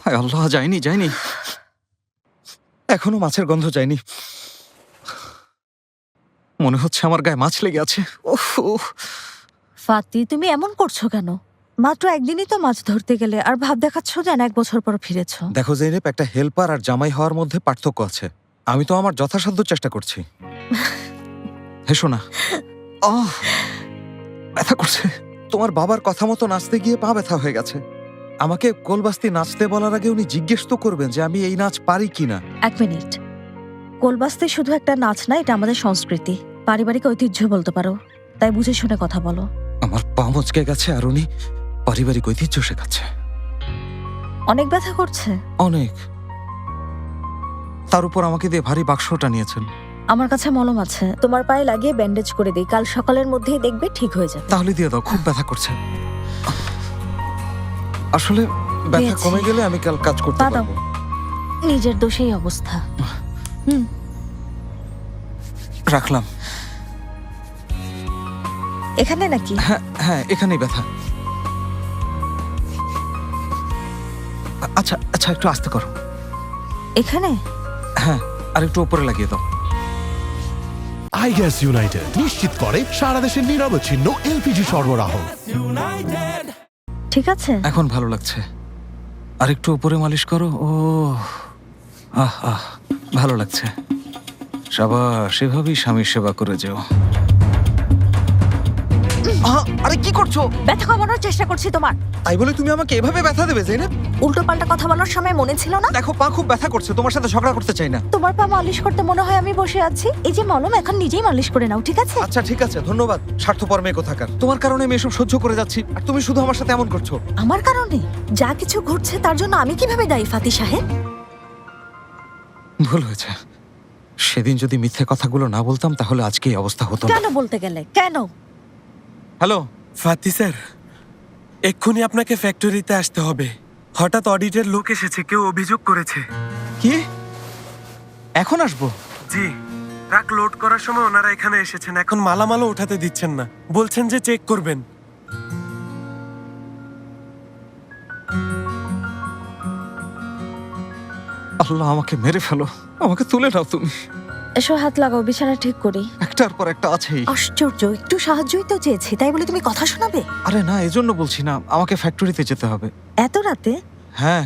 হায় আল্লাহ, যায়নি যায়নি, এখনো মাছের গন্ধ যায়নি। মনে হচ্ছে আমার গায়ে মাছ লেগে আছে। উফ। ফাতি, তুমি এমন করছো কেন? মাত্র একদিনই তো মাছ ধরতে গেলে আর ভাব দেখাচ্ছ যেন 1 বছর পর ফিরেছো। দেখো জেনেব, একটা হেল্পার আর জামাই হওয়ার মধ্যে পার্থক্য আছে। আমি তো আমার যথাসাধ্য চেষ্টা করছি। হেসো না। ব্যথা করছে। তোমার বাবার কথা মতো নাচতে গিয়ে পা ব্যথা হয়ে গেছে। আমাকে কোলবাস্তি নাচতে বলার আগে উনি জিজ্ঞেস তো করবেন যে আমি এই নাচ পারি কিনা। 1 মিনিট। কোলবাস্তি শুধু একটা নাচ না, এটা আমাদের সংস্কৃতি, পারিবারিক ঐতিহ্য বলতে পারো। তাই বুঝে শুনে কথা বলো। আমার পা মচকে গেছে আর উনি পারিবারিক ঐতিহ্য শেখাচ্ছে। অনেক ব্যথা করছে? অনেক। তার উপর আমাকে দিয়ে ভারী বাক্সটা নিয়েছেন। আমার কাছে মলম আছে, তোমার পায়ে লাগিয়ে ব্যান্ডেজ করে দিই, কাল সকালের মধ্যেই দেখবে ঠিক হয়ে যাবে। তাহলে দিয়ে দাও, খুব ব্যথা করছে। আসলে ব্যথা পেয়েছি। কমে গেলে আমি কাল কাজ করতে পা দাও। পারবো। নিজের দোষেই অবস্থা। রাখলাম। এখানে নাকি? হ্যাঁ হ্যাঁ, এখানেই ব্যথা। আচ্ছা আচ্ছা, একটু আস্তে করো। এখানে? হ্যাঁ, আর একটু উপরে লাগিয়ে দাও। আইগ্যাস ইউনাইটেড নিশ্চিত করে সারা দেশের নিরবচ্ছিন্ন এলপিজি সরবরাহ। ঠিক আছে। এখন ভালো লাগছে। আর একটু উপরে মালিশ করো। ও আহ আহ, ভালো লাগছে। সাবাস, সেভাবেই স্বামীর সেবা করে যেও। আরে কি করছো? ব্যথা কমানোর চেষ্টা করছি তোমার। তাই বলে তুমি আমাকে এভাবে ব্যথা দেবে জেনেব? উল্টো পাল্টা কথা বলার সময় মনে ছিল না? দেখো, পা খুব ব্যথা করছে, তোমার সাথে ঝগড়া করতে চাই না। তোমার পা মালিশ করতে মনে হয় আমি বসে আছি। এই যে মলম, এখন নিজেই মালিশ করে নাও, ঠিক আছে? আচ্ছা ঠিক আছে, ধন্যবাদ। স্বার্থপর মেয়ে কোথাকার। তোমার কারণে আমি এসব সহ্য করে যাচ্ছি, আর তুমি শুধু আমার সাথে এমন করছো। আমার কারণে যা কিছু ঘটছে তার জন্য আমি কিভাবে দায়ী ফাতি সাহেব? ভুল হয়েছে। সেদিন যদি মিথ্যে কথাগুলো না বলতাম তাহলে আজকে এই অবস্থা হতো না। কেন বলতে গেলে কেন? হ্যালো। ফাতি স্যার, এক্ষুনি আপনাকে ফ্যাক্টরিতে আসতে হবে। হঠাৎ অডিটের লোক এসেছে, কেউ অভিযোগ করেছে। কি? এখন আসবো? জি, ট্রাক লোড করার সময় ওনারা এখানে এসেছেন, এখন মালামালও উঠাতে দিচ্ছেন না, বলছেন যে চেক করবেন। আল্লাহ, আমাকে মেরে ফেলো, আমাকে তুলে নাও তুমি। এসো হাত লাগাও, বিছানা ঠিক করি। একটার পর একটা আছেই। আশ্চর্য, একটু সাহায্যই তো চেয়েছি, তাই বলে তুমি কথা শোনাবে? আরে না, এজন্য বলছি না, আমাকে ফ্যাক্টরিতে যেতে হবে। এত রাতে? হ্যাঁ,